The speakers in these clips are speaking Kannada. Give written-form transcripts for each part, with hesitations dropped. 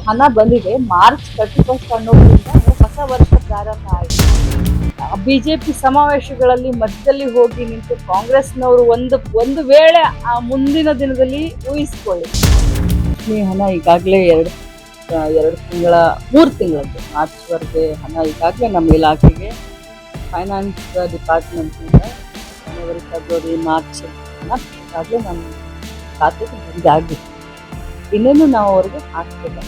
ಹಣ ಬಂದಿದೆ. ಮಾರ್ಚ್ 31 ಅನ್ನೋದ್ರಿಂದ ಹೊಸ ವರ್ಷ ಪ್ರಾರಂಭ ಆಯಿತು. ಬಿಜೆಪಿ ಸಮಾವೇಶಗಳಲ್ಲಿ ಮಧ್ಯದಲ್ಲಿ ಹೋಗಿ ನಿಂತು ಕಾಂಗ್ರೆಸ್ನವರು ಒಂದು ವೇಳೆ ಆ ಮುಂದಿನ ದಿನದಲ್ಲಿ ಊಹಿಸಿಕೊಳ್ಳಿ, ಈ ಹಣ ಈಗಾಗಲೇ ಎರಡು ತಿಂಗಳ 3 ತಿಂಗಳದ್ದು ಮಾರ್ಚ್ವರೆಗೆ ಹಣ ಈಗಾಗಲೇ ನಮ್ಮ ಇಲಾಖೆಗೆ ಫೈನಾನ್ಸ್ ಡಿಪಾರ್ಟ್ಮೆಂಟ್ನಿಂದ ಜನವರಿ, ಫೆಬ್ರವರಿ, ಮಾರ್ಚ್ ಹಣ ಈಗಾಗಲೇ ನಮ್ಮ ಖಾತೆಗೆ ಬಂದಾಗಿದೆ. ಇನ್ನೇನು ನಾವು ಅವ್ರಿಗೆ ಹಾಕ್ಬೇಕು.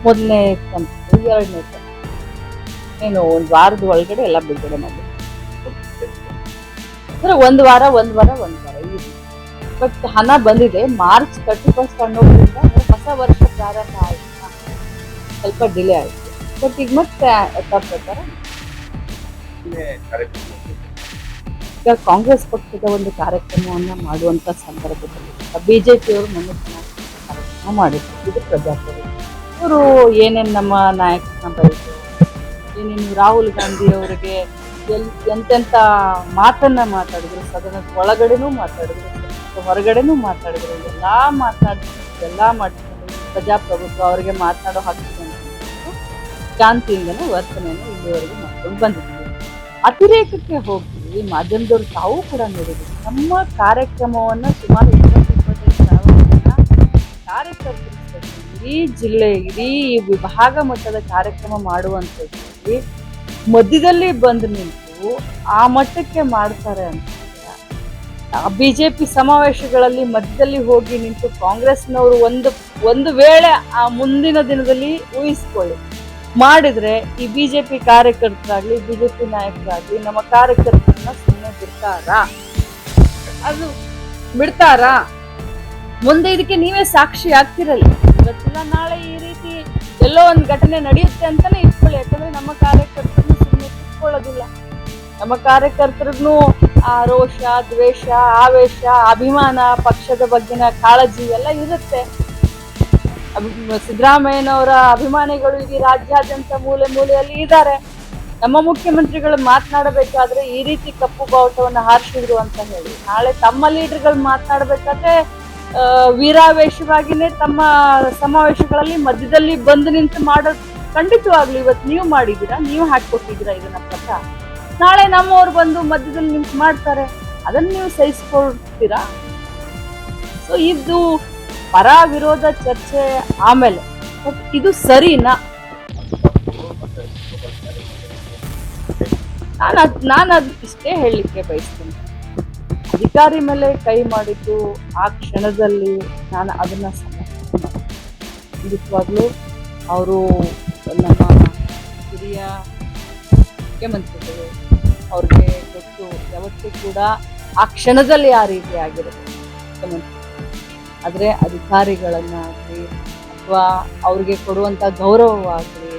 ಮೊದಲನೇ ಕಂತು, 2ನೇ ಕಂತು ಏನು 1 ವಾರದ ಒಳಗಡೆ ಎಲ್ಲ ಬಿಡುಗಡೆ ಮಾಡಿ, ಅಂದ್ರೆ ಒಂದು ವಾರ ಈ ಬಟ್ ಹಣ ಬಂದಿದೆ. ಮಾರ್ಚ್ 31 ಅನ್ನೋದ್ರಿಂದ ಹೊಸ ವರ್ಷ ಪ್ರಾರಂಭ ಆಯ್ತು, ಸ್ವಲ್ಪ ಡಿಲೇ ಆಯ್ತು. ಬಟ್ ಈಗ ಮತ್ತೆ ಪ್ರಕಾರ ಈಗ ಕಾಂಗ್ರೆಸ್ ಪಕ್ಷದ ಒಂದು ಕಾರ್ಯಕ್ರಮವನ್ನ ಮಾಡುವಂತ ಸಂದರ್ಭದಲ್ಲಿ ಬಿಜೆಪಿಯವರು ನಮ್ಮ ಕಾರ್ಯಕ್ರಮ ಮಾಡಿದ್ರು. ಇದು ಪ್ರಜಾಪ್ರಭುತ್ವ. ಇವರು ಏನೇನು ನಮ್ಮ ನಾಯಕರನ್ನ ಬರೀತು, ಏನೇನು ರಾಹುಲ್ ಗಾಂಧಿ ಅವರಿಗೆ ಎಂತೆಂಥ ಮಾತನ್ನ ಮಾತಾಡಿದ್ರು, ಸದನದ ಒಳಗಡೆನೂ ಮಾತಾಡಿದ್ರು, ಹೊರಗಡೆನೂ ಮಾತಾಡಿದ್ರು, ಎಲ್ಲ ಮಾಡಿದ್ರು. ಪ್ರಜಾಪ್ರಭುತ್ವ ಅವರಿಗೆ ಮಾತನಾಡೋ ಹಕ್ಕು ಶಾಂತಿಯಿಂದನೇ ವರ್ತನೆಯನ್ನು ಇಲ್ಲಿವರೆಗೆ ಮಾಡ್ಕೊಂಡು ಬಂದಿದ್ದೀವಿ. ಅತಿರೇಕಕ್ಕೆ ಹೋಗಿ ಮಾಧ್ಯಮದವರು ತಾವು ಕೂಡ ನೋಡಿದ್ರು. ನಮ್ಮ ಕಾರ್ಯಕ್ರಮವನ್ನ ಸುಮಾರು 25 ಸಾವಿರ ಜನ ಕಾರ್ಯಕರ್ತರು ಇಡೀ ಜಿಲ್ಲೆ, ಇಡೀ ವಿಭಾಗ ಮಟ್ಟದ ಕಾರ್ಯಕ್ರಮ ಮಾಡುವಂಥದ್ದು ಮಧ್ಯದಲ್ಲಿ ಬಂದು ನಿಂತು ಆ ಮಟ್ಟಕ್ಕೆ ಮಾಡ್ತಾರೆ ಅಂತ. ಬಿಜೆಪಿ ಸಮಾವೇಶಗಳಲ್ಲಿ ಮಧ್ಯದಲ್ಲಿ ಹೋಗಿ ನಿಂತು ಕಾಂಗ್ರೆಸ್ನವರು ಒಂದು ವೇಳೆ ಆ ಮುಂದಿನ ದಿನದಲ್ಲಿ ಊಹಿಸಿಕೊಳ್ಳಿ ಮಾಡಿದ್ರೆ ಈ ಬಿಜೆಪಿ ಕಾರ್ಯಕರ್ತರಾಗ್ಲಿ, ಬಿಜೆಪಿ ನಾಯಕರಾಗ್ಲಿ ನಮ್ಮ ಕಾರ್ಯಕರ್ತರನ್ನ ಸುಮ್ಮನೆ ಬಿಡ್ತಾರಾ? ಮುಂದೆ ಇದಕ್ಕೆ ನೀವೇ ಸಾಕ್ಷಿ ಆಗ್ತಿರಲ್ಲ. ಇವತ್ತಿಲ್ಲ ನಾಳೆ ಈ ರೀತಿ ಎಲ್ಲೋ ಒಂದು ಘಟನೆ ನಡೆಯುತ್ತೆ ಅಂತಾನೆ ಇಟ್ಕೊಳ್ಳಿ. ಯಾಕಂದ್ರೆ ನಮ್ಮ ಕಾರ್ಯಕರ್ತರನ್ನು ಸುಮ್ಮನೆ ಇಟ್ಕೊಳ್ಳೋದಿಲ್ಲ. ನಮ್ಮ ಕಾರ್ಯಕರ್ತರಿಗೂ ಆ ರೋಷ, ದ್ವೇಷ, ಆವೇಶ, ಅಭಿಮಾನ, ಪಕ್ಷದ ಬಗ್ಗೆನ ಕಾಳಜಿ ಎಲ್ಲ ಇರುತ್ತೆ. ಸಿದ್ದರಾಮಯ್ಯನವರ ಅಭಿಮಾನಿಗಳು ಇಡೀ ರಾಜ್ಯಾದ್ಯಂತ ಮೂಲೆ ಮೂಲೆಯಲ್ಲಿ ಇದ್ದಾರೆ. ನಮ್ಮ ಮುಖ್ಯಮಂತ್ರಿಗಳು ಮಾತನಾಡಬೇಕಾದ್ರೆ ಈ ರೀತಿ ಕಪ್ಪು ಬಾವುಟವನ್ನು ಹಾರಿಸಿದ್ರು ಅಂತ ಹೇಳಿ ನಾಳೆ ತಮ್ಮ ಲೀಡರ್ಗಳು ಮಾತನಾಡಬೇಕಾದ್ರೆ ವೀರಾವೇಶವಾಗಿನೇ ತಮ್ಮ ಸಮಾವೇಶಗಳಲ್ಲಿ ಮಧ್ಯದಲ್ಲಿ ಬಂದು ನಿಂತು ಮಾಡೋದು ಖಂಡಿತವಾಗ್ಲು ಇವತ್ತು ನೀವು ಮಾಡಿದ್ದೀರಾ, ನೀವು ಹಾಕೊಟ್ಟಿದ್ದೀರಾ ಇದನ್ನ ಪ್ರಕಾರ. ನಾಳೆ ನಮ್ಮವ್ರು ಬಂದು ಮಧ್ಯದಲ್ಲಿ ನಿಂತು ಮಾಡ್ತಾರೆ, ಅದನ್ನ ನೀವು ಸಹಿಸ್ಕೊಳ್ತೀರಾ? ಸೊ ಇದು ಪರ ವಿರೋಧ ಚರ್ಚೆ ಆಮೇಲೆ, ಬಟ್ ಇದು ಸರಿನಾ? ನಾನು ಅದು ಇಷ್ಟೇ ಹೇಳಲಿಕ್ಕೆ ಬಯಸ್ತೀನಿ. ಅಧಿಕಾರಿ ಮೇಲೆ ಕೈ ಮಾಡಿದ್ದು ಆ ಕ್ಷಣದಲ್ಲಿ ನಾನು ಅದನ್ನ ಸಮರ್ಥನೆ ಖಂಡಿತವಾಗ್ಲೂ ಅವರು ನಮ್ಮ ಹಿರಿಯ ಮುಖ್ಯಮಂತ್ರಿಗಳು, ಅವ್ರಿಗೆ ಗೊತ್ತು ಯಾವತ್ತೂ ಕೂಡ ಆ ಕ್ಷಣದಲ್ಲಿ ಆ ರೀತಿ ಆಗಿರೋದು ಮುಖ್ಯಮಂತ್ರಿ. ಆದರೆ ಅಧಿಕಾರಿಗಳನ್ನಾಗಲಿ ಅಥವಾ ಅವ್ರಿಗೆ ಕೊಡುವಂಥ ಗೌರವವಾಗಲಿ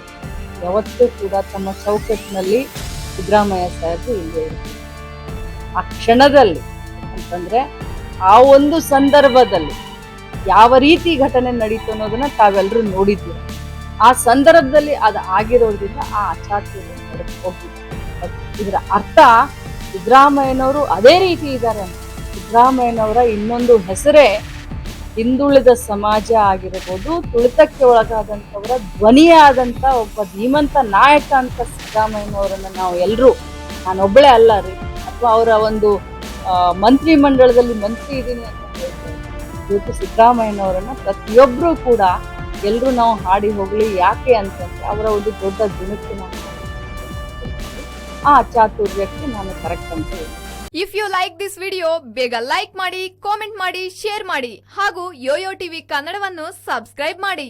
ಯಾವತ್ತೂ ಕೂಡ ತಮ್ಮ ಚೌಕಟ್ಟಿನಲ್ಲಿ ಸಿದ್ದರಾಮಯ್ಯ ಸಾಹೇಬರು ಇಲ್ಲೇ ಇರ್ತಾರೆ. ಆ ಕ್ಷಣದಲ್ಲಿ ಅಂತಂದ್ರೆ ಆ ಒಂದು ಸಂದರ್ಭದಲ್ಲಿ ಯಾವ ರೀತಿ ಘಟನೆ ನಡೀತು ಅನ್ನೋದನ್ನ ತಾವೆಲ್ಲರೂ ನೋಡಿದ್ದೀವಿ. ಆ ಸಂದರ್ಭದಲ್ಲಿ ಅದು ಆಗಿರೋದ್ರಿಂದ ಆ ಅಚಾತುರ್ಯ ನಡೆದು ಹೋಗಿದೆ. ಇದರ ಅರ್ಥ ಸಿದ್ದರಾಮಯ್ಯನವರು ಅದೇ ರೀತಿ ಇದ್ದಾರೆ ಅಂತ. ಸಿದ್ದರಾಮಯ್ಯನವರ ಇನ್ನೊಂದು ಹೆಸರೇ ಹಿಂದುಳಿದ ಸಮಾಜ ಆಗಿರಬಹುದು, ತುಳಿತಕ್ಕೆ ಒಳಗಾದಂಥವರ ಧ್ವನಿಯಾದಂಥ ಒಬ್ಬ ಧೀಮಂತ ನಾಯಕ ಅಂತ ಸಿದ್ದರಾಮಯ್ಯನವರನ್ನ ನಾವು ಎಲ್ಲರೂ, ನಾನೊಬ್ಬಳೇ ಅಲ್ಲ ರೀ, ಅಥವಾ ಅವರ ಒಂದು ಮಂತ್ರಿ ಮಂಡಳದಲ್ಲಿ ಮಂತ್ರಿ ಇದ್ದೀನಿ ಅಂತ ಹೇಳ್ತಾರೆ. ಇವತ್ತು ಸಿದ್ದರಾಮಯ್ಯನವರನ್ನ ಪ್ರತಿಯೊಬ್ಬರು ಕೂಡ ಎಲ್ಲರೂ ನಾವು ಹಾಡಿ ಹೋಗ್ಲಿ. ಯಾಕೆ ಅಂತಂದ್ರೆ ಅವರ ಒಂದು ದೊಡ್ಡ ಗುಣಕ್ಕೆ ಆ ಚಾತುರ್ಯಕ್ಕೆ ನಾನು ಕರೆಕ್ಟ್ ಅಂತ ಹೇಳ್ತೀನಿ. If you like this video ಬೇಗ ಲೈಕ್ ಮಾಡಿ, ಕಾಮೆಂಟ್ ಮಾಡಿ, ಶೇರ್ ಮಾಡಿ ಹಾಗೂ ಯೋಯೋ ಟಿವಿ ಕನ್ನಡವನ್ನು ಸಬ್ಸ್ಕ್ರೈಬ್ ಮಾಡಿ.